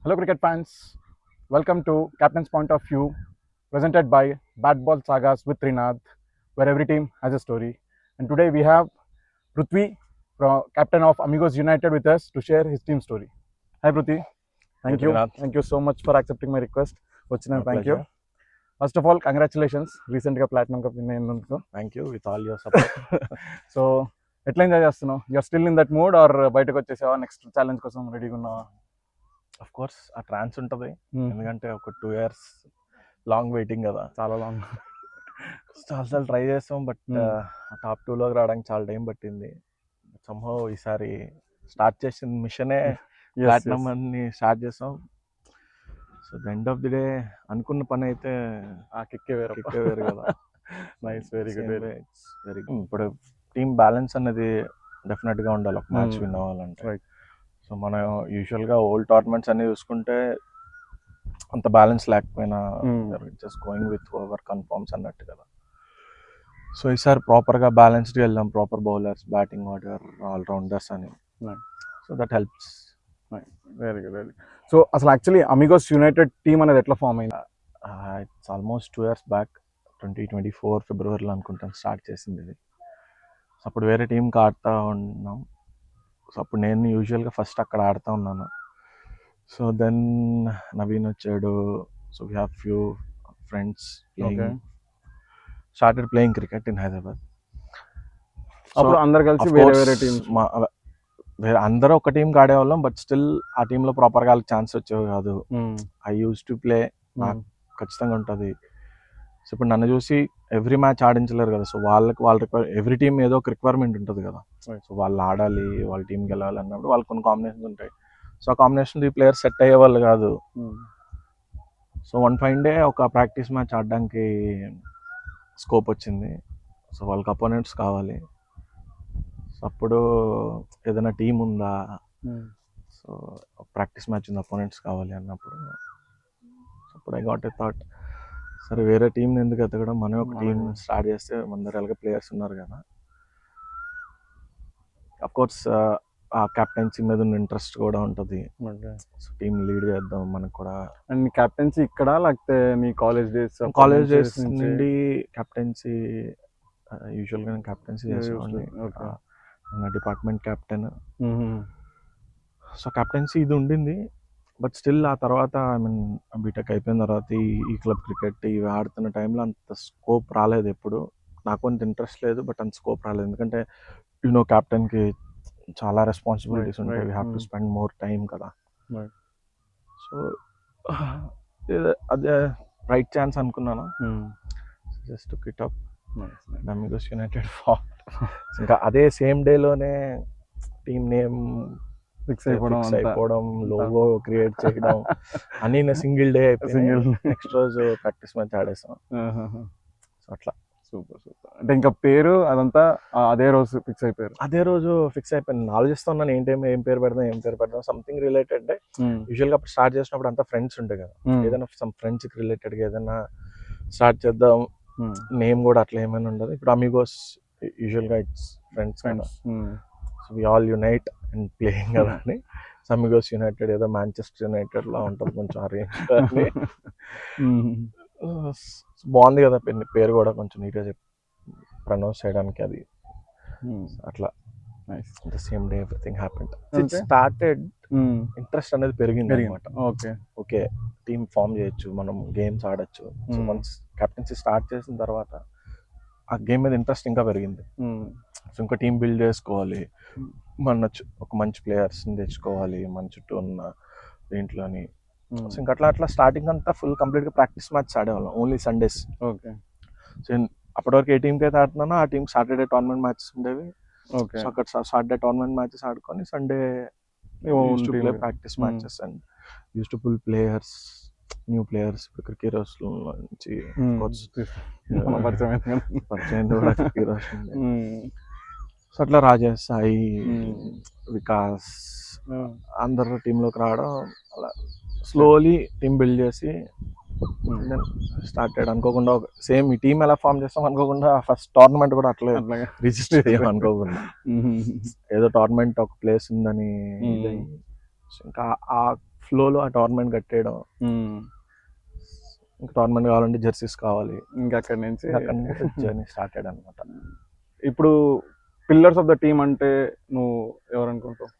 Hello, cricket fans. Welcome to Captain's Point of View, presented by Bat Ball Sagas with Trinath, where every team has a story. And today we have Prithvi, captain of Amigos United, with us to share his team story. Hi, Prithvi. Hey, Thank you. Trinath. Thank you so much for accepting my request. My Thank you. pleasure. First of all, congratulations. Recently, Platinum Cup in. Thank you with all your support. So ఎట్లా enjoy చేస్తున్నావు? You are still in that mood or బయటకు వచ్చేసావా? Next challenge కోసం రెడీగా ఉన్నావా? Of course ఆ ట్రాన్స్ ఉంటుంది, ఎందుకంటే ఒక 2 years లాంగ్ వెయిటింగ్ కదా. చాలా లాంగ్. చాలాసార్లు ట్రై చేస్తాం, బట్ టాప్ 2లోకి రావడానికి చాలా టైం పట్టింది. సంహౌ ఈసారి స్టార్ట్ చేసిన మిషనే ప్లాటినం అని స్టార్ట్ చేసాం. So the end of the day అనుకున్న పని అయితే ఆ కిక్కే వేరు కదా. Nice, very good. Very good. ఇప్పుడు టీమ్ బ్యాలెన్స్ అనేది డెఫినెట్గా ఉండాలి ఒక మ్యాచ్ విన్ అవ్వాలంటే. రైట్. సో మనం యూజువల్గా ఓల్డ్ టోర్నమెంట్స్ అన్ని చూసుకుంటే అంత బ్యాలెన్స్ లేకపోయినా just going with over confirms అన్నట్టు కదా. సో ఈసారి ప్రాపర్గా బ్యాలెన్స్డ్గా వెళ్దాం, proper bowlers, batting order, allrounders అని. So that helps. Very good, very. So అసలు యాక్చువల్లీ అమిగోస్ యునైటెడ్ టీమ్ అనేది ఎట్లా ఫామ్ అయింది? ఇట్స్ ఆల్మోస్ట్ 2 years బ్యాక్, 2024 ఫిబ్రవరిలో అనుకుంటాను స్టార్ట్ చేసింది ఇది. అప్పుడు వేరే టీంకి ఆడుతూ ఉన్నాం. సో అప్పుడు నేను యూజువల్గా ఫస్ట్ అక్కడ ఆడుతూ ఉన్నాను. సో దెన్ నవీన్ వచ్చాడు. So we have few friends started playing cricket in Hyderabad. అప్పుడు అందరు కలిసి వేరే వేరే టీమ్స్, వేరే అందరూ ఒక టీంకి ఆడేవాళ్ళం, బట్ స్టిల్ ఆ టీంలో ప్రాపర్గా వాళ్ళకి ఛాన్స్ వచ్చేవి కాదు. ఐ యూస్ టు ప్లే, నాకు ఖచ్చితంగా ఉంటుంది. సో ఇప్పుడు నన్ను చూసి ఎవ్రీ మ్యాచ్ ఆడించలేరు కదా. సో వాళ్ళ ఎవ్రీ టీమ్ ఏదో ఒక రిక్వైర్మెంట్ ఉంటుంది కదా. సో వాళ్ళు ఆడాలి, వాళ్ళ టీంకి వెళ్ళాలి అన్నప్పుడు వాళ్ళకి కొన్ని కాంబినేషన్స్ ఉంటాయి. సో ఆ కాంబినేషన్ ఈ ప్లేయర్స్ సెట్ అయ్యే వాళ్ళు కాదు. సో వన్ ఫైన్ డే ఒక ప్రాక్టీస్ మ్యాచ్ ఆడడానికి స్కోప్ వచ్చింది. సో వాళ్ళకి అపోనెంట్స్ కావాలి. సో అప్పుడు ఏదైనా టీం ఉందా, సో ప్రాక్టీస్ మ్యాచ్ ఉంది, అపోనెంట్స్ కావాలి అన్నప్పుడు అప్పుడు ఐ గాట్ ఎ థాట్, సరే వేరే టీంని ఎందుకు ఎతకడం, మనం ఒక టీం స్టార్ట్ చేస్తే మన దగ్గర ఎలాగ ప్లేయర్స్ ఉన్నారు కదా. అఫ్ కోర్స్ ఆ కెప్టెన్సీ మీద ఉన్న ఇంట్రెస్ట్ కూడా ఉంటుంది. సో టీం లీడ్ చేద్దాం మనకు కూడా. అండ్ మీ కెప్టెన్సీ ఇక్కడ లేకపోతే మీ కాలేజ్ డేస్ నుండి కెప్టెన్సీ యూజువల్గా నేను కెప్టెన్సీ చేసేవాడిని. నా డిపార్ట్మెంట్ కెప్టెన్. సో కెప్టెన్సీ ఇది ఉండింది, బట్ స్టిల్ ఆ తర్వాత ఐ మీన్ బీటెక్ అయిపోయిన తర్వాత ఈ క్లబ్ క్రికెట్ ఇవి ఆడుతున్న టైంలో అంత స్కోప్ రాలేదు. ఎప్పుడు నాకు అంత ఇంట్రెస్ట్ లేదు, బట్ అంత స్కోప్ రాలేదు. ఎందుకంటే యూనో కెప్టెన్కి చాలా రెస్పాన్సిబిలిటీస్ ఉంటాయి. We have to spend more time కదా. సో అదే రైట్ ఛాన్స్ అనుకున్నాను. Just kit up Amigos United form. ఇంకా అదే సేమ్ డేలోనే టీమ్ నేమ్ ఫిక్స్ అయిపోవడం, లోగో క్రియేట్ చేయడం అన్ని సింగిల్ డే అయిపోయింది. నెక్స్ట్ రోజు ప్రాక్టీస్ మ్యాచ్ ఆడేసాం. సో అట్లా. Super super. అంటే ఇంకా పేరు అదంతా అదే రోజు ఫిక్స్ అయిపోయారు? అదే రోజు ఫిక్స్ అయిపోయింది. ఆలోచిస్తా ఉన్నాను ఏం పేరు పెడదాం సంథింగ్ రిలేటెడ్. యూజువల్గా అప్పుడు స్టార్ట్ చేసినప్పుడు అంతా ఫ్రెండ్స్ ఉంటాయి కదా, ఏదైనా సమ్ ఫ్రెండ్స్కి రిలేటెడ్గా ఏదైనా స్టార్ట్ చేద్దాం. నేమ్ కూడా అట్లా ఏమైనా ఉండదు. ఇప్పుడు అమిగోస్ యూజువల్గా it's friends. So we all unite and playing కదా అని. అమిగోస్ యునైటెడ్ ఏదో మాంచెస్టర్ యునైటెడ్ లా ఉంటుంది కొంచెం అరేంజ్. బాగుంది కదా పేరు కూడా, కొంచెం నీట్గా ప్రొనౌన్స్ చేయడానికి. అది అట్లా the same day everything happened. It started interest అనేది పెరిగింది అనమాట. ఓకే టీమ్ ఫామ్ చేయొచ్చు, మనం గేమ్స్ ఆడొచ్చు. సో వన్స్ కెప్టెన్సీ స్టార్ట్ చేసిన తర్వాత ఆ గేమ్ మీద ఇంట్రెస్ట్ ఇంకా పెరిగింది. సో ఇంకా టీం బిల్డ్ చేసుకోవాలి, ఒక మంచి ప్లేయర్స్ని తెచ్చుకోవాలి మన చుట్టూ ఉన్న దీంట్లోని. సో ఇంకా అట్లా స్టార్టింగ్ అంతా ఫుల్ కంప్లీట్గా ప్రాక్టీస్ మ్యాచ్ ఆడేవాళ్ళం, ఓన్లీ సండేస్. సో అప్పటి వరకు ఏ టీంకి అయితే ఆడుతున్నానో ఆ టీం సాటర్డే టోర్నమెంట్ మ్యాచెస్ ఉండేవి. సో అక్కడ సాటర్డే టోర్నమెంట్ మ్యాచెస్ ఆడుకొని Sunday practice matches and used to pull players, new players. ఇప్పుడు క్రికెట్ నుంచి పరిచయం కూడా క్రికెట్. సో అట్లా రాజేష్, సాయి, వికాస్ అందరు టీంలోకి రావడం, అలా స్లోలీ టీం బిల్డ్ చేసి స్టార్టెడ్. అనుకోకుండా సేమ్ ఈ టీం ఎలా ఫామ్ చేస్తాం అనుకోకుండా ఫస్ట్ టోర్నమెంట్ కూడా అట్లే రిజిస్టర్ చేయం అనుకోకుండా. ఏదో టోర్నమెంట్ ఒక ప్లేస్ ఉందని ఇంకా ఆ ఫ్లోలో ఆ టోర్నమెంట్ కట్టేయడం, ఇంకా టోర్నమెంట్ కావాలంటే జెర్సీస్ కావాలి, ఇంకా అక్కడి నుంచి అక్కడ నుంచి జర్నీ స్టార్టెడ్ అనమాట. ఇప్పుడు పిల్లర్స్ ఆఫ్ ద టీమ్ అంటే నువ్వు ఎవరు అనుకుంటావు?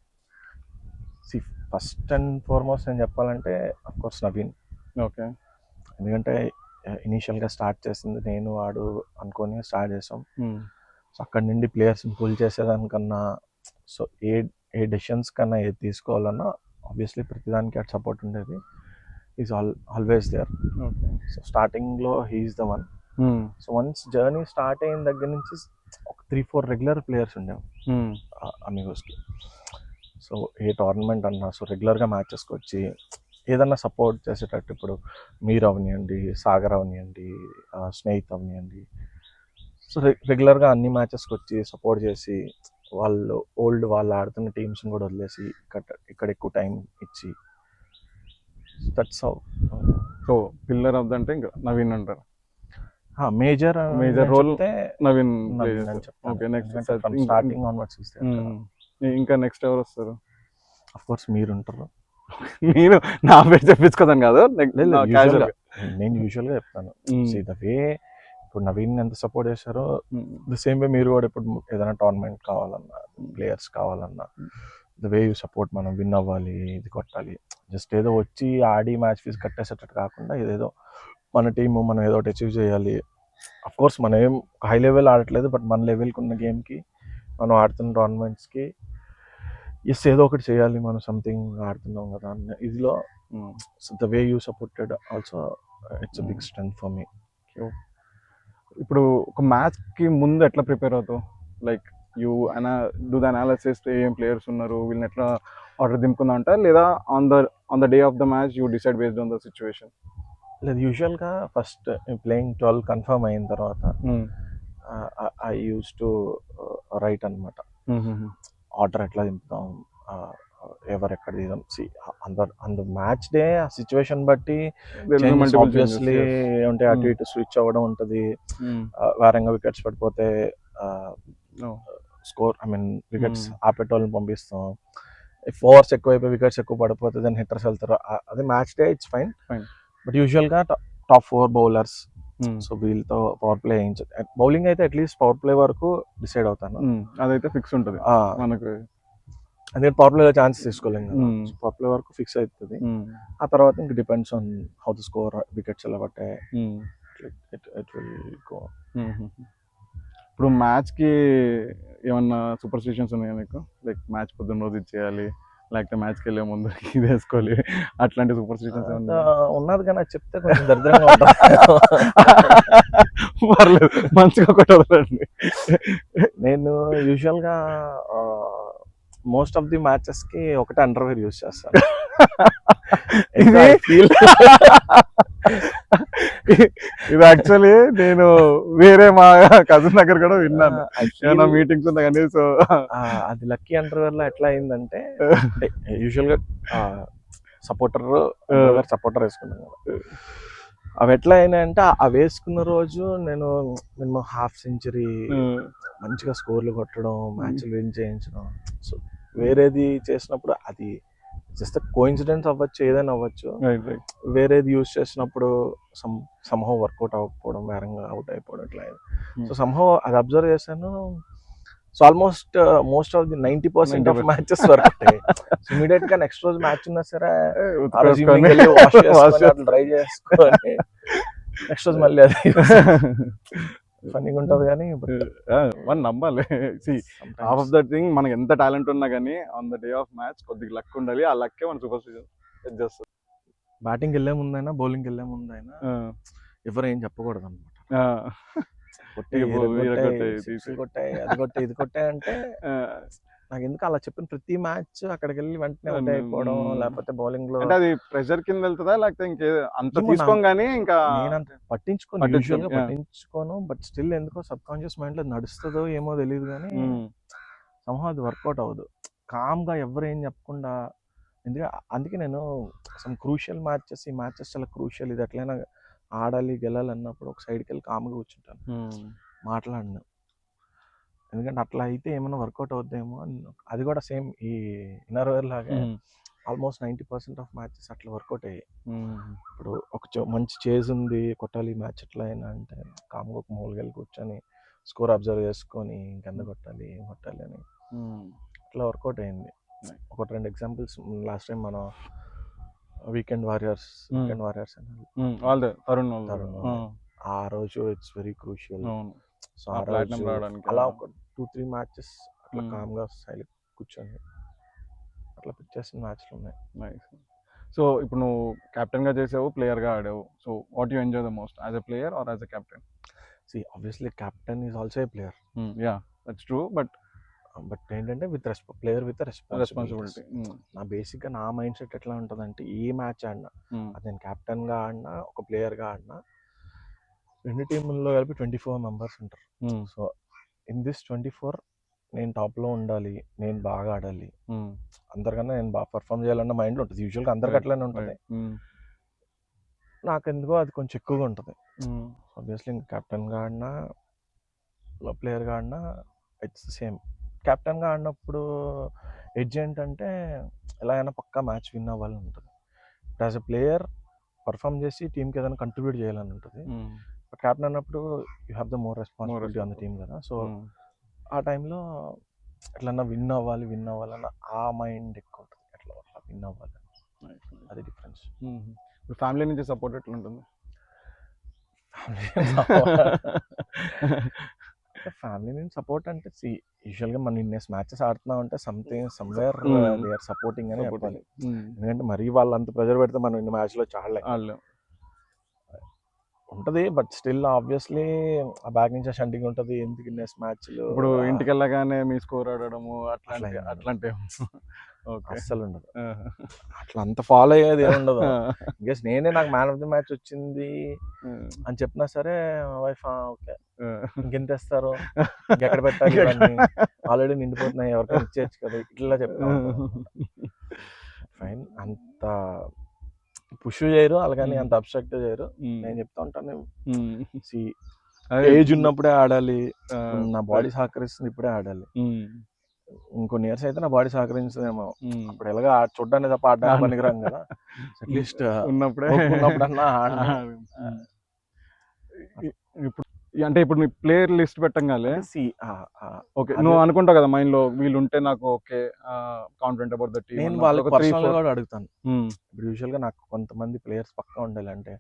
ఫస్ట్ అండ్ ఫార్మోస్ట్ నేను చెప్పాలంటే అఫ్కోర్స్ నవీన్. ఓకే. ఎందుకంటే ఇనీషియల్గా స్టార్ట్ చేసింది నేను వాడు అనుకొని స్టార్ట్ చేసాం. సో అక్కడి నుండి ప్లేయర్స్ని పుల్ చేసేదానికన్నా, సో ఏ డెసిషన్స్ కన్నా ఏది తీసుకోవాలన్నా ఆబ్వియస్లీ ప్రతిదానికి అటు సపోర్ట్ ఉండేది. Is always there. సో స్టార్టింగ్లో he is the one. So once journey start అయిన దగ్గర నుంచి ఒక 3-4 రెగ్యులర్ ప్లేయర్స్ ఉండేవి అమిగోస్కి. సో ఏ టోర్నమెంట్ అన్నా సో రెగ్యులర్గా మ్యాచెస్కి వచ్చి ఏదన్నా సపోర్ట్ చేసేటట్టు, ఇప్పుడు మీరు అవనివ్వండి, సాగర్ అవనివ్వండి, స్నేహిత్ అవనివ్వండి, సో రెగ్యులర్గా అన్ని మ్యాచెస్కి వచ్చి సపోర్ట్ చేసి వాళ్ళు ఆడుతున్న టీమ్స్ని కూడా వదిలేసి ఇక్కడ ఎక్కువ టైం ఇచ్చి, that's how. So pillar of the అంటే ఇంకా నవీన్ అంటారు. Major role Naveen. Okay. Next starting onwards ఇంకా నెక్స్ట్ ఎవరు వస్తారు? అఫ్ కోర్స్ మీరు ఉంటారు. నేను నా పేరు చెప్పించుకోదాను కాదు, నేను యూజువల్గా చెప్తాను. ద వే ఇప్పుడు నవీన్ ఎంత సపోర్ట్ చేశారో ద సేమ్ వే మీరు కూడా ఇప్పుడు ఏదైనా టోర్నమెంట్ కావాలన్నా, ప్లేయర్స్ కావాలన్నా, ద వే యూ సపోర్ట్, మనం విన్ అవ్వాలి, ఇది కొట్టాలి, జస్ట్ ఏదో వచ్చి ఆడి మ్యాచ్ ఫీజు కట్టేసేటట్టు కాకుండా ఇదేదో మన టీము మనం ఏదో ఒకటి అచీవ్ చేయాలి. అఫ్ కోర్స్ మనం ఏం హై లెవెల్ ఆడట్లేదు, బట్ మన లెవెల్కి ఉన్న గేమ్కి, మనం ఆడుతున్న టోర్నమెంట్స్కి ఏదో ఒకటి చేయాలి, మనం సంథింగ్ ఆడుతున్నాం కదా అన్న ఇదిలో the way you supported also it's big strength for me. ఇప్పుడు ఒక మ్యాచ్కి ముందు ఎట్లా ప్రిపేర్ అవుతావు? Like you do the analysis, ఏం ప్లేయర్స్ ఉన్నారు, వీళ్ళని ఎట్లా ఆర్డర్ దింపుకుందా అంటారు, లేదా on the day of the match you decide based on the situation? లేదు, యూజువల్గా ఫస్ట్ ప్లేయింగ్ 12 కన్ఫర్మ్ అయిన తర్వాత ఐ యూస్ టు రైట్ అనమాట, ఆర్డర్ ఎట్లా దింపుతాం, ఎవరు ఎక్కడ దిగుదాం. అందరు మ్యాచ్ డే ఆ సిచ్యువేషన్ బట్టి ఆబ్వియస్లీ ఏమంటే అటు ఇటు స్విచ్ అవ్వడం ఉంటుంది. వేరంగా వికెట్స్ పడిపోతే స్కోర్ వికెట్స్ ఆపేటోళ్ళని పంపిస్తాం. ఓవర్స్ ఎక్కువైపోయి వికెట్స్ ఎక్కువ పడిపోతే దాన్ని హిట్టర్స్ వెళ్తారు. అదే match day it's fine. But యూజువల్గా టాప్ 4 బౌలర్స్, సో వీళ్ళతో పవర్ ప్లే వేయించారు. బౌలింగ్ అయితే అట్లీస్ట్ పవర్ ప్లే వరకు డిసైడ్ అవుతాను, అదైతే ఫిక్స్ ఉంటుంది మనకు. అదే పవర్ ప్లేలో ఛాన్సెస్ తీసుకోలేము కదా, పవర్ ప్లే వరకు ఫిక్స్ అవుతుంది. ఆ తర్వాత ఇంకా depends on how the score, wickets ఎలా పట్టాయి, ఇట్ విల్ గో. ఇప్పుడు మ్యాచ్కి ఏమన్నా సూపర్ స్టిషన్స్ ఉన్నాయా నీకు? లైక్ మ్యాచ్ పొద్దున్న రోజు ఇచ్చేయాలి, లేకపోతే మ్యాచ్కి వెళ్ళే ముందు ఇది వేసుకోవాలి, అట్లాంటి సూపర్ స్టిషన్స్ ఉన్నది కానీ అది చెప్తే కొంచెం దరిద్రంగా ఉంటుంది. పర్లేదు, మంచిగా ఒకటి వదలండి. నేను యూజువల్గా మోస్ట్ ఆఫ్ ది మ్యాచెస్కి ఒకటే అండర్వేర్ యూజ్ చేస్తాను. ఇది యాక్చువల్లీ నేను వేరే మా కజిన్ దగ్గర కూడా విన్నాను, ఏమైనా మీటింగ్స్ ఉన్నా కానీ. సో అది లక్కీ అండర్వేర్ లో ఎట్లా అయిందంటే, యూజువల్గా సపోర్టర్ వేసుకున్నాను కదా, అవి ఎట్లా అయినాయంటే అవి వేసుకున్న రోజు నేను హాఫ్ సెంచరీ, మంచిగా స్కోర్లు కొట్టడం, మ్యాచ్లు విన్ చేయించడం. సో వేరేది చేసినప్పుడు అది జస్ట్ కోఇన్సిడెన్స్ అవ్వచ్చు, ఏదైనా అవ్వచ్చు. వేరేది యూజ్ చేసినప్పుడు సమ్హౌ వర్కౌట్ అవ్వకపోవడం, వేరంగా అవుట్ అయిపోవడం ఇట్లా. సో సమ్హౌ అది అబ్జర్వ్ చేశాను. So almost most of the 90% of matches work out అయ్యాయి. ఇమీడియట్ గా నెక్స్ట్ రోజు మ్యాచ్ ఉన్నా సరే ట్రై చేసుకొని నెక్స్ట్ రోజు మళ్ళీ అది ఫన్నీగా ఉంటుంది. కానీ మనం నమ్మాలి, హాఫ్ ఆఫ్ ద థింగ్ మనకి ఎంత టాలెంట్ ఉన్నా కానీ on the day of match కొద్దిగా లక్ ఉండాలి, ఆ లక్కే మన సూపర్ స్టిషన్ చేస్తుంది. బ్యాటింగ్ వెళ్ళే ముందైనా బౌలింగ్ వెళ్ళే ముందైనా ఎవరు ఏం చెప్పకూడదు అనమాట. కొట్టాయి, అది కొట్టాయి, ఇది కొట్టాయి అంటే నాకు ఎందుకు అలా చెప్పిన ప్రతి మ్యాచ్ అక్కడికి వెళ్ళి వెంటనే అవుట్ అయిపోవడం, లేకపోతే బౌలింగ్ లో అంటే అది ప్రెషర్ కింద వెళ్తుందా, లేకపోతే ఇంకే అంత తీసుకోగానే ఇంకా నేనంత పట్టించుకోను. బట్ స్టిల్ ఎందుకో సబ్ కాన్షియస్ మైండ్ లో నడుస్తుందో ఏమో తెలియదు, కానీ సమ్హౌ అది వర్కౌట్ అవ్వదు. కామ్ గా ఎవరు ఏం చెప్పకుండా, అందుకే నేను సమ్ క్రూషియల్ మ్యాచెస్, ఈ మ్యాచెస్ చాలా క్రూషియల్, ఇది ఎట్లయినా ఆడాలి గెలాలి అన్నప్పుడు ఒక సైడ్కి వెళ్ళి కామ్గా కూర్చుంటాను, మాట్లాడినా. ఎందుకంటే అట్లా అయితే ఏమైనా వర్కౌట్ అవుద్దేమో అని. అది కూడా సేమ్ ఈ ఇన్నర్వేర్ లాగా ఆల్మోస్ట్ 90% ఆఫ్ మ్యాచెస్ అట్లా వర్కౌట్ అయ్యాయి. ఇప్పుడు ఒక మంచి చేజ్ ఉంది, కొట్టాలి మ్యాచ్ ఎట్లా అయినా అంటే కామ్గా ఒక మూలకెళ్ళి కూర్చొని స్కోర్ అబ్జర్వ్ చేసుకొని ఇంకెంత కొట్టాలి ఏం కొట్టాలి అని అట్లా వర్కౌట్ అయింది. ఒకటి 2 ఎగ్జాంపుల్స్ లాస్ట్ టైం మన వీకెండ్ వారియర్స్ తరుణ్ ఆ రోజు ఇట్స్ వెరీ క్రూషియల్. సో ఆ ప్లాటినం రోజు రావడానికి అలా ఒక 2-3 మ్యాచెస్ అట్లా కామ్గా సైలెంట్ కూర్చొని అట్లా పిక్ చేసిన మ్యాచ్లు ఉన్నాయి. నైస్. సో ఇప్పుడు నువ్వు కెప్టెన్గా చేసావు, ప్లేయర్గా ఆడావు. So what you enjoy the most, as a player or as a captain? See, obviously captain is also a player. Yeah, that's true. But ఏంటంటే ప్లేయర్ విత్ రెస్పాన్సిబిలిటీ. నా బేసిక్గా నా మైండ్ సెట్ ఎట్లా ఉంటుందంటే ఏ మ్యాచ్ ఆడినా అది నేను కెప్టెన్గా ఆడినా ఒక ప్లేయర్గా ఆడినా 2 టీముల్లో కలిపి 24 మెంబర్స్ ఉంటారు. సో ఇన్ దిస్ 24 నేను టాప్లో ఉండాలి, నేను బాగా ఆడాలి, అందరికన్నా నేను బాగా పర్ఫామ్ చేయాలన్న మైండ్లో ఉంటుంది. యూజువల్గా అందరికి అట్లనే ఉంటుంది. నాకు ఎందుకో అది కొంచెం ఎక్కువగా ఉంటుంది. ఆబ్వియస్లీ ఇంకా కెప్టెన్గా ఆడినా ప్లేయర్గా ఆడినా ఇట్స్ సేమ్. కెప్టెన్గా ఆడినప్పుడు ఎడ్జ్ ఏంటంటే ఎలా అయినా పక్కా మ్యాచ్ విన్ అవ్వాలని ఉంటుంది. యాజ్ అ ప్లేయర్ పర్ఫామ్ చేసి టీంకి ఏదైనా కంట్రిబ్యూట్ చేయాలని ఉంటుంది. కెప్టెన్ అన్నప్పుడు you have the more responsibility on the team కదా. సో ఆ టైంలో ఎట్లన్నా విన్ అవ్వాలన్న ఆ మైండ్ ఎక్కువ ఉంటుంది. ఎట్లా విన్ అవ్వాలి, అది డిఫరెన్స్. ఫ్యామిలీ నుంచి సపోర్ట్ ఎట్లా ఉంటుంది? ఫ్యామిలీ నుంచి సపోర్ట్ అంటే యూజువల్గా మనం ఇన్నేస్ మ్యాచెస్ ఆడుతున్నాం అంటే సమ్వేర్ దే ఆర్ సపోర్టింగ్ అని చెప్పాలి. ఎందుకంటే మరీ వాళ్ళు అంత ప్రెజర్ పెడితే మనం ఇన్ని మ్యాచ్లో ఆడలేం ఉంటుంది. బట్ స్టిల్ ఆబ్వియస్లీ ఆ బ్యాక్ నుంచి షంటింగ్ ఉంటుంది. ఎందుకు ఇన్నేస్ మ్యాచ్లు ఇప్పుడు ఇంటికి వెళ్ళగానే మీ స్కోర్ ఆడడము అట్లాంటి అస్సలు ఉండదు. అట్లా అంత ఫాలో అయ్యేది ఏముండదు. గెస్ నేనే నాకు మ్యాన్ ఆఫ్ ది మ్యాచ్ వచ్చింది అని చెప్పినా సరే వైఫ్ ఓకే ఇంకెంత ఇస్తారు, ఇంకెక్కడ పెట్టాలి, ఆల్రెడీ నిండిపోతున్నాయి, ఎవరికైనా ఇచ్చేయచ్చు కదా, ఇట్లా చెప్తా ఫైన్. అంత పుష్ చేయరు అలాగని అంత అబ్స్ట్రాక్ట్ చేయరు. నేను చెప్తా ఉంటాను ఏజ్ ఉన్నప్పుడే ఆడాలి, నా బాడీ సహకరిస్తుంది ఇప్పుడే ఆడాలి. ఇంకొన్ని ఇయర్స్ అయితే నా బాడీ సహకరించదేమో, అప్పుడు ఎలాగా చూడ్డానికి తప్ప ఆడడానికి పనికిరాం కదా. అట్లీస్ట్ ఉన్నప్పుడన్నా ఇప్పుడు అంటే ఇప్పుడు నీ ప్లేయర్ లిస్ట్ పెట్టంగానే ఓకే నువ్వు అనుకుంటావు కదా మైండ్ లో వీళ్ళు ఉంటే నాకు okay confident about the team. నేను వాళ్ళకి పర్సనల్ గా అడుగుతాను. ఇప్పుడు యూజువల్ గా నాకు కొంతమంది ప్లేయర్స్ పక్కా ఉండాలి. అంటే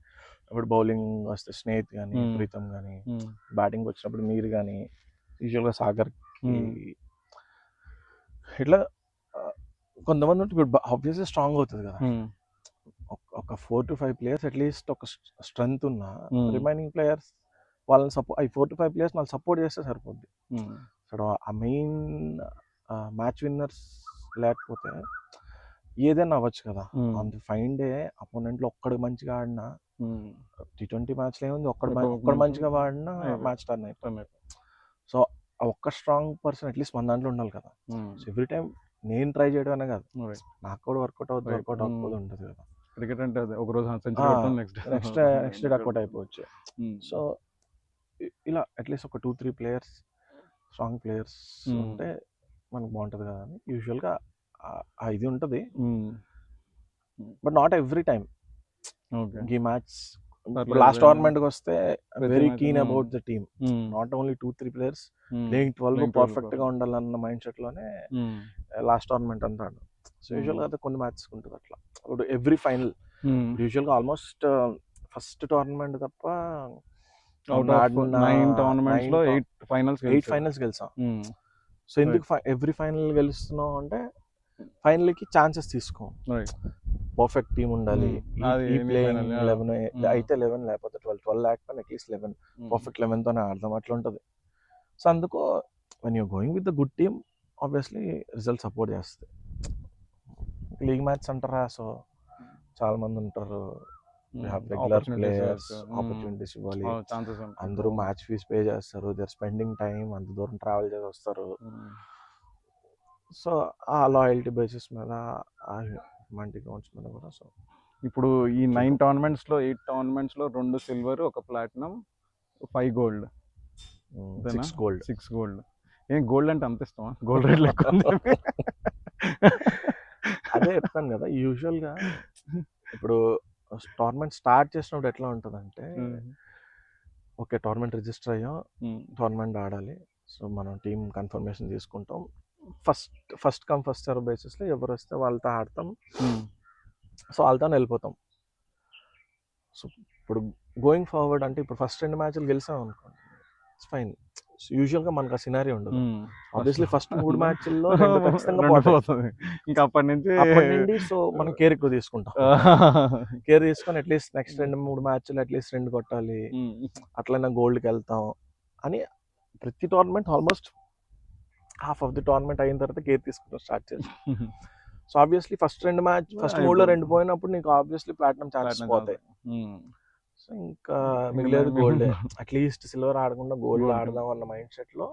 ఇప్పుడు బౌలింగ్ వస్తే స్నేహిత్ కానీ ప్రీతం కానీ, బ్యాటింగ్ వచ్చినప్పుడు మీరు కానీ, యూజువల్ గా సాగర్ ఇట్లా కొంతమంది ఉంటే ఇప్పుడు ఆబ్వియస్లీ స్ట్రాంగ్ అవుతుంది కదా. ఒక 4 to 5 ప్లేయర్స్ అట్లీస్ట్ ఒక స్ట్రెంగ్త్ ఉన్న రిమైనింగ్ ప్లేయర్స్ వాళ్ళని ఈ 4 to 5 ప్లేయర్స్ వాళ్ళు సపోర్ట్ చేస్తే సరిపోద్ది. సో ఆ మెయిన్ మ్యాచ్ విన్నర్స్ లేకపోతే ఏదైనా అవ్వచ్చు కదా. ఆన్ ది ఫైన్ డే అపోనెంట్లో ఒక్కడు మంచిగా ఆడినా, T20 మ్యాచ్లో ఏముంది, ఒక్కడు మంచిగా ఆడినా మ్యాచ్ టర్న్ అయిపోయింది. సో ఆ ఒక్క స్ట్రాంగ్ పర్సన్ అట్లీస్ట్ మన దాంట్లో ఉండాలి కదా. సో ఎవ్రీ టైం నేను ట్రై చేయడం అనే కాదు, నాకు కూడా వర్కౌట్ అవ్వకపోతే ఉంటుంది కదా. క్రికెట్ అంటే ఒక రోజు నెక్స్ట్ డక్అవుట్ అయిపోవచ్చు. సో ఇలా అట్లీస్ట్ ఒక 2-3 ప్లేయర్స్ స్ట్రాంగ్ ప్లేయర్స్ ఉంటే మనకు బాగుంటుంది కదా అని యూజువల్గా ఇది ఉంటుంది. But not every time. ఈ మ్యాచ్ లాస్ట్ టోర్నమెంట్కి వస్తే very keen about the team. Not only 2-3 players playing 12 పర్ఫెక్ట్గా ఉండాలన్న మైండ్ సెట్లోనే లాస్ట్ టోర్నమెంట్ అంతా. సో యూజువల్గా అయితే కొన్ని మ్యాచెస్ ఉంటుంది అట్లా. ఇప్పుడు ఎవ్రీ ఫైనల్ యూజువల్గా ఆల్మోస్ట్ ఫస్ట్ టోర్నమెంట్ తప్ప 8 ఫైనల్స్ గెలిచాం. సో ఎందుకు ఎవ్రీ ఫైనల్ గెలుస్తున్నాం అంటే ఫైనల్కి ఛాన్సెస్ తీసుకో, పర్ఫెక్ట్ టీమ్ ఉండాలి. ఈ ప్లేయింగ్ 11 అయితే 11 లేకపోతే 12 లేకపోతే అట్లీస్ట్ 11 పర్ఫెక్ట్ 11తోనే ఆడదాం అట్లా ఉంటుంది. సో అందుకు when you're going with the good team obviously result support చేస్తుంది. లీగ్ మ్యాచ్ అంటారా, సో చాలా మంది ఉంటారు, రెగ్యులర్ ప్లేయర్స్, ఆపర్చునిటీస్ ఇవ్వాలి, అందరూ మ్యాచ్ ఫీస్ పే చేస్తారు, దే ఆర్ స్పెండింగ్ టైం, అంత దూరం ట్రావెల్ చేసి వస్తారు. సో ఆ లాయల్టీ బేసిస్ మీద, ఆ హ్యూమానిటీ గ్రౌండ్స్ మీద కూడా. సో ఇప్పుడు ఈ 9 టోర్నమెంట్స్లో 8 టోర్నమెంట్స్లో 2 సిల్వర్, 1 ప్లాటినం, 5 గోల్డ్, 6 గోల్డ్. ఏం గోల్డ్ అంటే అంత ఇష్టమా? గోల్డ్ రేట్ లెక్క అదే చెప్తాను కదా, యూజువల్గా ఇప్పుడు టోర్నమెంట్ స్టార్ట్ చేసినప్పుడు ఎట్లా ఉంటుందంటే, ఓకే టోర్నమెంట్ రిజిస్టర్ అయ్యాం, టోర్నమెంట్ ఆడాలి, సో మనం టీం కన్ఫర్మేషన్ తీసుకుంటాం, ఫస్ట్ కమ్ ఫస్ట్ సర్వ్ బేసిస్లో ఎవరు వస్తే వాళ్ళతో ఆడతాం, సో వాళ్ళతో వెళ్ళిపోతాం. సో ఇప్పుడు గోయింగ్ ఫార్వర్డ్ అంటే ఇప్పుడు ఫస్ట్ 2 మ్యాచ్లు గెలిచాం అనుకోండి, ఇట్స్ ఫైన్. యూజువల్గా మనకు ఆ సినారీ ఉండదు. ఆబ్వియస్లీ ఫస్ట్ 3 మ్యాచ్ల్లో 2 ఖచ్చితంగా పోతాయి. ఇంకా అప్పటి నుండి సో మనం కేర్ ఎక్కువ తీసుకుంటాం. కేర్ తీసుకొని అట్లీస్ట్ నెక్స్ట్ 2-3 మ్యాచ్లు అట్లీస్ట్ 2 కొట్టాలి, అట్లయినా గోల్డ్కి వెళ్తాం అని ప్రతి tournament almost half of the tournament అయిన తర్వాత కేర్ తీసుకుంటాం స్టార్ట్ చేసి. సో ఆబ్వియస్లీ ఫస్ట్ 3లో 2 పోయినప్పుడు నీకు ఆబ్వియస్లీ ప్లాటినం ఛాన్సెస్ పోతాయి. సో ఇంకా మిగిలేదు గోల్డ్, అట్లీస్ట్ సిల్వర్ ఆడకుండా గోల్డ్ ఆడదాం అన్న మైండ్ సెట్ లో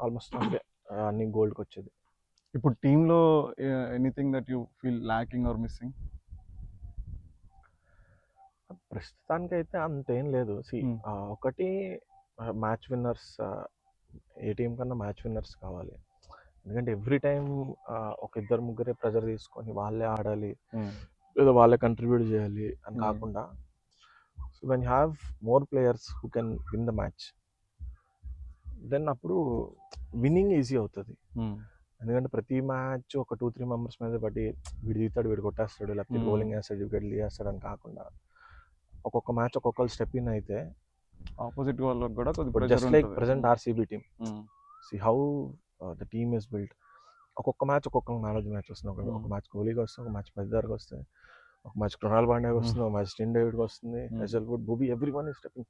ఆల్మోస్ట్ అంటే అన్ని గోల్డ్కి వచ్చేది. ఇప్పుడు టీంలో anything that you feel lacking or missing? ప్రస్తుతానికి అయితే అంతేం లేదు. ఒకటి మ్యాచ్ విన్నర్స్, ఏ టీం కన్నా మ్యాచ్ విన్నర్స్ కావాలి. ఎందుకంటే ఎవ్రీ టైం ఒక 2-3 ప్రెజర్ తీసుకొని వాళ్ళే ఆడాలి, లేదా వాళ్ళే కంట్రిబ్యూట్ చేయాలి అని కాకుండా, so when you have more players who can win the match, then అప్పుడు విన్నింగ్ ఈజీ అవుతుంది. ఎందుకంటే ప్రతి మ్యాచ్ ఒక 2-3 మెంబర్స్ మీద బట్టి వీడు దిగుతాడు, వీడు కొట్టేస్తాడు, లేకపోతే బౌలింగ్ వేస్తాడు, వికెట్ తీస్తాడు అని కాకుండా, ఒక్కొక్క మ్యాచ్ ఒక్కొక్కరు స్టెప్ ఇన్ అయితే ఆపోజిట్ వాళ్ళకి కూడా just like present RCB team, see how the team is built. ఒక్కొక్క మ్యాచ్ ఒక్కొక్క మ్యాన్ మ్యాచ్ వస్తుంది. ఒక మ్యాచ్ కోహ్లీకి వస్తుంది, ఒక మ్యాచ్ పదిదారికి వస్తుంది, ఒక మ్యాచ్ కృణాల్ పాండ్యాకి వస్తుంది, ఒక మ్యాచ్ టిన్ డేవిడ్కి వస్తుంది, Hazlewood, booby, every one is stepping.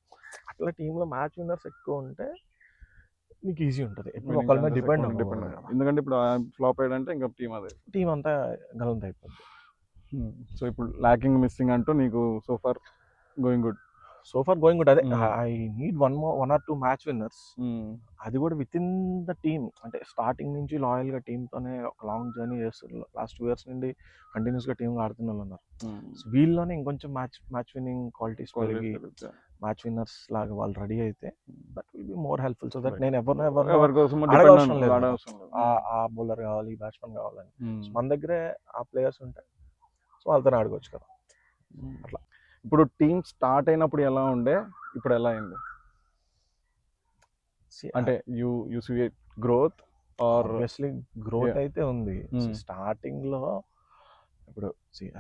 అట్లా టీంలో మ్యాచ్ విన్నర్స్ ఎక్కువ ఉంటే నీకు ఈజీ ఉంటుంది. ఎప్పుడు ఒకళ్ళ మీద డిపెండ్. ఎందుకంటే ఇప్పుడు ఫ్లాప్ అయ్యాడంటే ఇంకా టీం అంతా గలంత అయిపోద్ది. సో ఇప్పుడు ల్యాకింగ్ మిస్సింగ్ అంటూ నీకు సోఫార్ గోయింగ్ గుడ్. అదే I need 1 or 2 match winners. అది కూడా విత్ ఇన్ ద టీమ్. అంటే స్టార్టింగ్ నుంచి లాయల్గా టీంతోనే ఒక లాంగ్ జర్నీ చేస్తారు. లాస్ట్ 2 years నుండి కంటిన్యూస్గా టీంలో ఆడుతున్న వాళ్ళు ఉన్నారు. సో వీళ్ళలోనే ఇంకొంచెం మ్యాచ్ విన్నింగ్ క్వాలిటీస్ పెరిగి మ్యాచ్ విన్నర్స్ లాగా వాళ్ళు రెడీ అయితే that will be more helpful. So that నేను అడగవసరం లేదు ఆ బౌలర్ కావాలి, బ్యాట్స్మెన్ కావాలని. మన దగ్గరే ఆ ప్లేయర్స్ ఉంటే సో వాళ్ళతో ఆడుకోవచ్చు కదా. అట్లా ఇప్పుడు టీం స్టార్ట్ అయినప్పుడు ఎలా ఉండే, ఇప్పుడు ఎలా అయింది? అంటే you see growth or? Obviously growth అయితే ఉంది. స్టార్టింగ్ లో ఇప్పుడు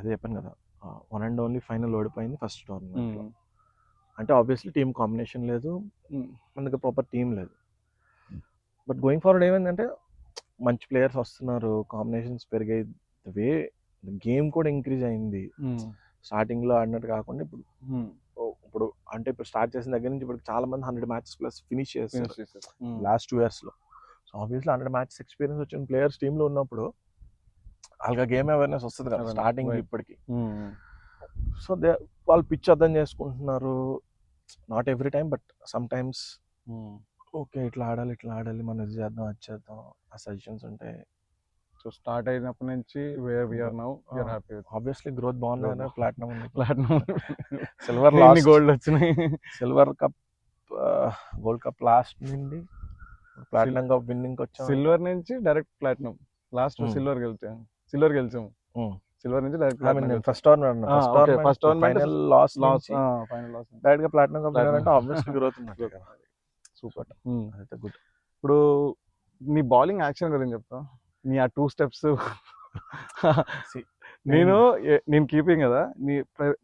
అదే చెప్పాను కదా, 1 and only ఫైనల్ ఓడిపోయింది ఫస్ట్ టోర్నమెంట్ లో. అంటే ఆబ్వియస్లీ టీం కాంబినేషన్ లేదు, మనకి ప్రాపర్ టీం లేదు. బట్ గోయింగ్ ఫార్వర్డ్ ఏమైందంటే మంచి ప్లేయర్స్ వస్తున్నారు, కాంబినేషన్స్ పెరిగాయి, వే గేమ్ కూడా ఇంక్రీజ్ అయింది. స్టార్టింగ్ లో ఆడినట్టు కాకుండా ఇప్పుడు అంటే ఇప్పుడు స్టార్ట్ చేసిన దగ్గర నుంచి ఇప్పుడు చాలా మంది 100 matches ప్లస్ ఫినిష్ చేస్తారు లాస్ట్ 2 years లో. సో ఆబ్వియస్లీ 100 matches ఎక్స్పీరియన్స్ వచ్చిన ప్లేయర్స్ టీంలో ఉన్నప్పుడు వాళ్ళకి గేమ్ అవేర్నెస్ వస్తుంది కదా స్టార్టింగ్ ఇప్పటికి. సో వాళ్ళు పిచ్ అర్థం చేసుకుంటున్నారు, not every time but some times okay ఇట్లా ఆడాలి మనం ఇది చేద్దాం అది చేద్దాం ఆ సజెషన్స్ ఉంటాయి. సో స్టార్ట్ అయినప్పటి నుంచి where we are now we are happy. Obviously growth బాగుంది. ప్లాటినం సిల్వర్ గోల్డ్ వచ్చినాయి, silver cup gold cup last నుండి ప్లాటినం కప్ విన్నింగ్ వచ్చాం. సిల్వర్ నుంచి డైరెక్ట్ ప్లాటినం, లాస్ట్ సిల్వర్ గెలిచాము. సిల్వర్ నుంచి direct first tournament final loss direct గా platinum cup అంటే obviously growth ఉన్నట్టు. సూపర్, అయితే గుడ్. ఇప్పుడు నీ బౌలింగ్ యాక్షన్ గురించి చెప్తా. నీ ఆ 2 steps నేను కీపింగ్ కదా, నీ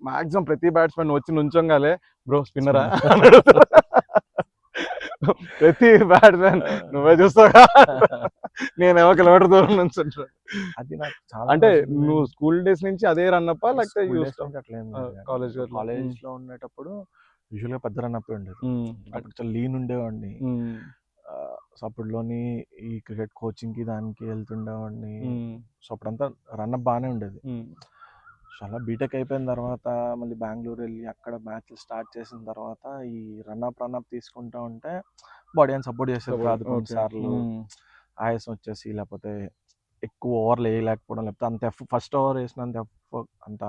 మాక్సిమం ప్రతి బ్యాట్స్మెన్ వచ్చి నుంచోగానే బ్రో స్పిన్నరా ప్రతి బ్యాట్స్మెన్ నువ్వే చూస్తావా, నేనేమో కిలోమీటర్ దూరం నుంచి ఉంటాను. అది నాకు అంటే నువ్వు స్కూల్ డేస్ నుంచి అదే రన్నప్ప లేకపోతే కాలేజ్ లో ఉండేటప్పుడు యూజువల్ గా పెద్ద రన్నప్ ఉండేది. అప్పుడు చాలా లీన్ ఉండేవాడిని. సో అప్పుడులోని ఈ క్రికెట్ కోచింగ్ కి దానికి వెళ్తుండేవాడిని. సో అప్పుడంతా రన్అప్ బాగానే ఉండేది. సో అలా బీటెక్ అయిపోయిన తర్వాత మళ్ళీ బెంగళూరు వెళ్ళి అక్కడ మ్యాచ్లు స్టార్ట్ చేసిన తర్వాత ఈ రన్అప్ తీసుకుంటా ఉంటే బాడీ అని సపోర్ట్ చేసేది కాదు. కొన్నిసార్లు ఆయాసం వచ్చేసి, లేకపోతే ఎక్కువ ఓవర్లు వేయలేకపోవడం, లేకపోతే అంత ఫస్ట్ ఓవర్ వేసినంత అంత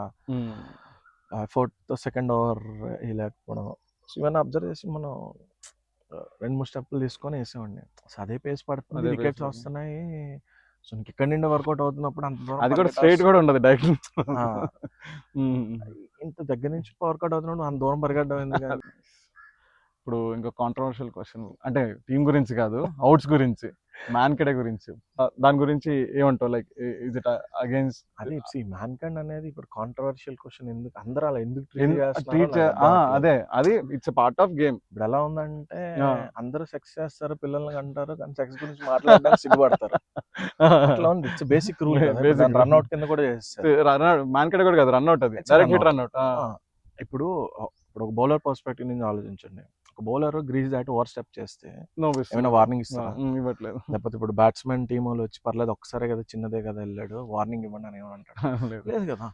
ఎఫర్ట్ సెకండ్ ఓవర్ వేయలేకపోవడం. సో ఇవన్నీ అబ్జర్వ్ చేసి మనం 2-3 స్టెప్పులు తీసుకొని వేసేవాడిని. సో అదే పేస్ పడుతుంది, వికెట్స్ వస్తున్నాయి. సో నీకు ఇక్కడ నుండి వర్కౌట్ అవుతున్నప్పుడు అంత దూరం అది కూడా పరిగెట్టాల్సి- స్ట్రైట్ కూడా ఉండదు డైరెక్ట్ ఆ, ఇంత దగ్గర నుంచి వర్కౌట్ అవుతున్నాడు అంత దూరం పరిగెట్టడం ఎందుకు? ఇప్పుడు ఇంకో కాంట్రవర్షియల్ క్వశ్చన్, అంటే టీం గురించి కాదు, అవుట్స్ గురించి, మ్యాన్కెడే గురించి. దాని గురించి ఏమంటావు? లైక్ ఇస్ ఇట్ అగైన్స్ అదే మ్యాన్ కైండ్ అనేది ఇప్పుడు కాంట్రవర్షియల్ క్వశ్చన్ ఎందుకు అందరూ అలా ఎందుకు ట్రీట్ చేస్తున్నారో ట్రీట్ నాకు అర్థం అవ్వట్లేదు. అదే అది ఇట్స్ పార్ట్ ఆఫ్ గేమ్. ఇప్పుడు ఎలా ఉందంటే ఆ. అందరూ సెక్స్ చేస్తారు, పిల్లల్ని అంటారు, కానీ సెక్స్ గురించి మాట్లాడడానికి సిగ్గుపడతారు. అట్లా ఉంది. It's basic rule Basic rule. Run out కింద కూడా చేస్తారు. మ్యాన్కెడే కూడా కాదు, రన్అట్, అది It's direct run hit out. Run out. ఇప్పుడు ఒక బౌలర్ పర్స్పెక్టివ్ నుంచి ఆలోచించండి. ఒక బౌలర్ గ్రీజ్ దాటి ఓవర్ స్టెప్ చేస్తే నో ఏమైనా వార్నింగ్ ఇస్తారా? ఇవ్వట్లేదు. లేకపోతే ఇప్పుడు బ్యాట్స్మెన్ టీం వాళ్ళు వచ్చి పర్లేదు ఒక్కసారే కదా చిన్నదే కదా వెళ్ళాడు వార్నింగ్ ఇవ్వండి అని ఏమంటాడు? లేదు. లేదు కదా.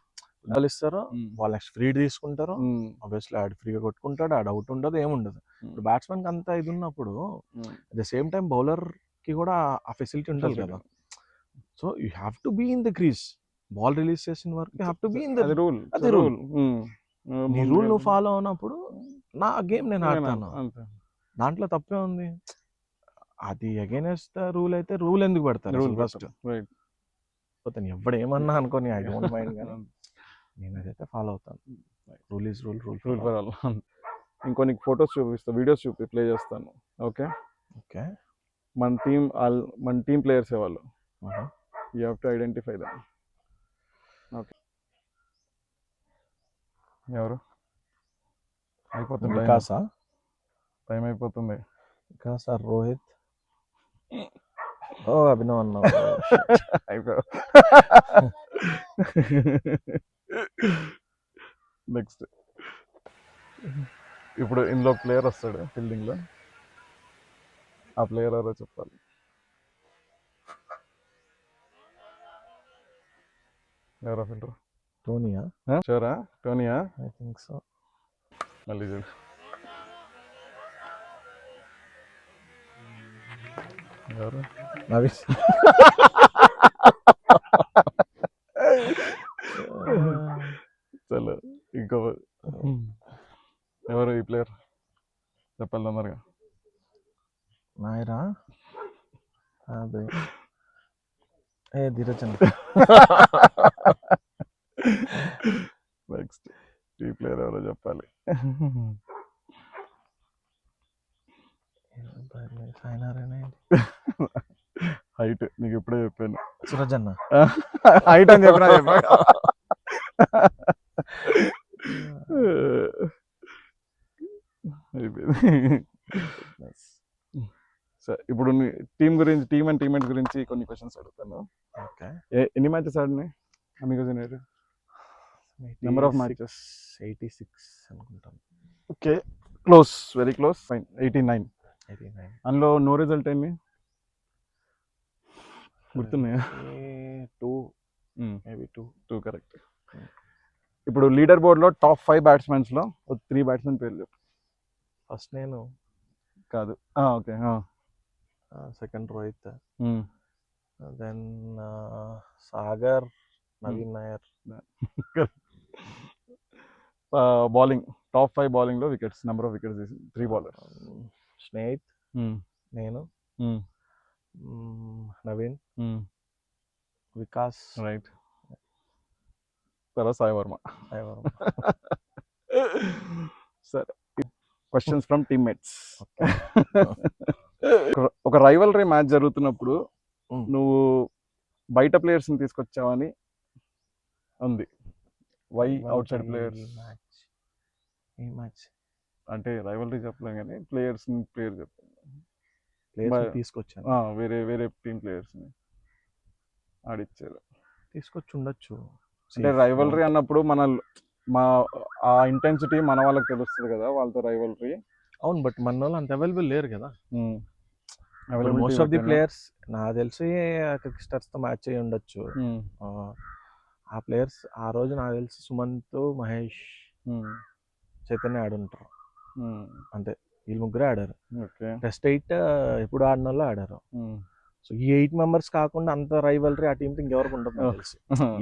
వాళ్ళు ఇస్తారు, వాళ్ళు నెక్స్ట్ ఫ్రీ తీసుకుంటారు, ఆబ్వియస్లీ ఆడు ఫ్రీగా కొట్టుకుంటాడు, ఆడు అవుట్ ఉండదు, ఏముండదు. ఇప్పుడు బ్యాట్స్మెన్ కి అంతా ఇది ఉన్నప్పుడు at the same time bowler కి కూడా ఆ ఫెసిలిటీ ఉండాలి కదా. So you have to be in the crease, ball release చేసిన వరకు you have to be in the అది రూల్. అది రూల్. నీ రూల్ నువ్వు ఫాలో అవునప్పుడు నా గేమ్ నేను ఆడతాను, దాంట్లో తప్పే ఉంది. అది అగైనెస్ట్ ద రూల్ అయితే రూల్ ఎందుకు పెడతారు ఫస్ట్? పోతాను ఎవడు ఏమన్నా అనుకోని ఐ డోంట్ మైండ్, కానీ నేను అదైతే ఫాలో అవుతాను. Rule is rule, rule rule for all. ఇంకో నీకు ఫొటోస్ చూపిస్తా, వీడియోస్ ప్లే చేస్తాను. Okay okay. మన టీం ప్లేయర్స్ వాళ్ళు, you have to identify them. Okay, ఎవరు? అయిపోతుంది వికాసా? టైం అయిపోతుంది. వికాస్ ఆర్ రోహిత్? ఓ అభినవ్ అన్న. నెక్స్ట్, ఇప్పుడు ఇందులో ప్లేయర్ వస్తాడు ఫీల్డింగ్ లో, ఆ ప్లేయర్ ఎవరో చెప్పాలి. ఎవరో ఫీల్డర్? టోనీయా? షూరా? టోనీయా? I think so. మళ్ళీ చూడు. ఎవరు? నవీన్. చలో ఇంకో ఎవరు ఈ ప్లేయర్ చెప్పాలి తొందరగా. నాయరా? అదే ధీరజ్ అన్న. నెక్స్ట్ ఈ ప్లేయర్ ఎవరో చెప్పాలి. హైట్ నీకు ఇప్పుడే చెప్పాను. సూరజ్ అన్న. హైట్ అని చెప్పినా సరే, ఇప్పుడు టీమ్ అండ్ టీమ్మేట్స్ గురించి కొన్ని క్వశ్చన్స్ అడుగుతాను. ఓకే. ఎన్ని మ్యాచెస్ ఆడినాయి Amigos United? Number of matches? 86 అనుకుంటాను. Okay, close, very close. Fine, 89. 89. అందులో నో రిజల్ట్ ఎన్ని గుర్తున్నాయా? 2 మేబీ 2 కరెక్ట్. ఇప్పుడు లీడర్ బోర్డ్లో టాప్ 5 బ్యాట్స్మెన్స్ లో 3 బ్యాట్స్మెన్ పేర్లు చెప్పు. ఫస్ట్ నేను కాదు, okay. Second Rohit, then Sagar, Naveen Nair. Bowling top 5 bowling లో wickets, number of wickets 3 bowlers. Snehith, నేను, నవీన్, వికాస్, రైట్. తర్వాత సాయి వర్మ. సరే, క్వశ్చన్స్ ఫ్రమ్ టీమ్మేట్స్. ఒక రైవల్రీ మ్యాచ్ జరుగుతున్నప్పుడు నువ్వు బయట ప్లేయర్స్ ని తీసుకొచ్చావని ఉంది. Why outside players? ఏ మ్యాచ్ అంటే రైవల్రీ చెప్పలేం కానీ ప్లేయర్ చెప్పాను. తీసుకొచ్చాను. వేరే వేరే టీం ప్లేయర్స్ ని ఆడిచ్చారు. తీసుకొచ్చి ఉండొచ్చు. అంటే రైవల్రీ అన్నప్పుడు ఆ ఇంటెన్సిటీ మన వాళ్ళకి తెలుస్తుంది కదా, వాళ్ళతో రైవల్రీ. అవును, బట్ మన వాళ్ళు అంత అవైలబుల్ లేరు కదా. Most of the Availability players నాకు తెలిసి క్రికెటర్స్ తో మ్యాచ్ అయ్యి ఉండొచ్చు. ఆ ప్లేయర్స్ ఆ రోజు నాకు తెలిసి సుమంత్, మహేష్, చైతన్య ఆడుంటారు అంతే. వీళ్ళు ముగ్గురే ఆడారు. టెస్ట్ 8 ఎప్పుడు ఆడిన వాళ్ళు ఆడారు. సో ఈ 8 మెంబర్స్ కాకుండా అంత రైవల్రీ ఆ టీంతో ఇంకెవరికి ఉంటుంది నాకు తెలిసి.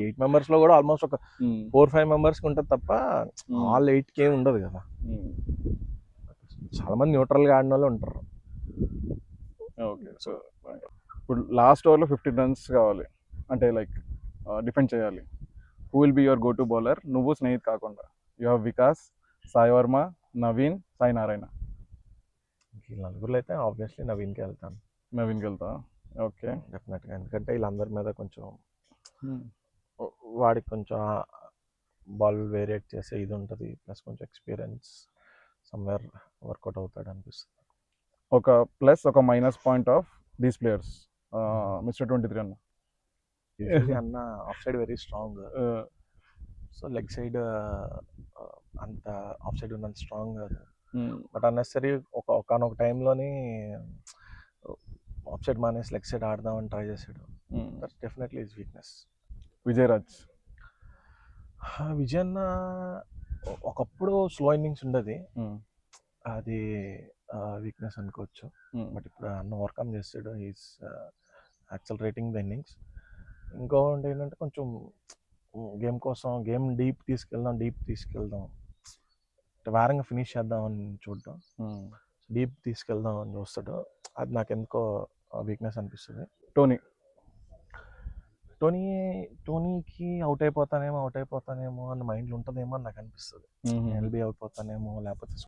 8 మెంబర్స్ లో కూడా ఆల్మోస్ట్ ఒక 4-5 మెంబర్స్ కి ఉంటుంది తప్ప ఆల్ 8 కి ఏమి ఉండదు కదా. చాలా మంది న్యూట్రల్ గా ఆడిన వాళ్ళు ఉంటారు. ఓకే, సో ఇప్పుడు లాస్ట్ ఓవర్లో 15 రన్స్ కావాలి అంటే లైక్ డిఫెండ్ చేయాలి. Who will be your go to bowler? నువ్వు స్నేహిత్ కాకుండా యూ హ్యావ్ వికాస్, సాయి వర్మ, నవీన్, సాయి నారాయణ. ఈ నలుగురులో అయితే ఆబ్వియస్లీ నవీన్కి వెళ్తాను. నవీన్కి వెళ్తా. ఓకే. డెఫినెట్గా, ఎందుకంటే వీళ్ళందరి మీద కొంచెం వాడికి కొంచెం బాల్ వేరియేట్ చేసే ఇది ఉంటుంది, ప్లస్ కొంచెం ఎక్స్పీరియన్స్ సమ్వేర్ వర్కౌట్ అవుతాడు అనిపిస్తుంది. ఒక ప్లస్ ఒక minus point of these players mister 23 అన్న. యూజువల్లీ అన్న off side very strong, so leg side అంత ఆఫ్ సైడ్ ఉన్నంత స్ట్రాంగ్ కాదు. బట్ అన్నెసరీ ఒకనొక టైంలోని ఆఫ్ సైడ్ మానేసి లెగ్ సైడ్ ఆడదామని ట్రై చేశాడు. That's definitely his weakness. Vijayraj విజయన్న ఒకప్పుడు స్లో ఇన్నింగ్స్ ఉండేది, అది వీక్నెస్ అనుకోవచ్చు. బట్ ఇప్పుడు అన్న ఓవర్కమ్ చేస్తాడు, హీస్ యాక్సలరేటింగ్ ద ఇన్నింగ్స్. ఇంకొకటి ఏంటంటే కొంచెం గేమ్ కోసం గేమ్ డీప్ తీసుకెళ్దాం వారంగా ఫినిష్ చేద్దాం అని చూడటం, డీప్ తీసుకెళ్దాం అని చూస్తాడు. అది నాకు ఎందుకో వీక్నెస్ అనిపిస్తుంది. టోనీకి అవుట్ అయిపోతానేమో అన్న మైండ్లో ఉంటుందేమో అని నాకు అనిపిస్తుంది. ఎల్బీ అయిపోతానేమో, లేకపోతే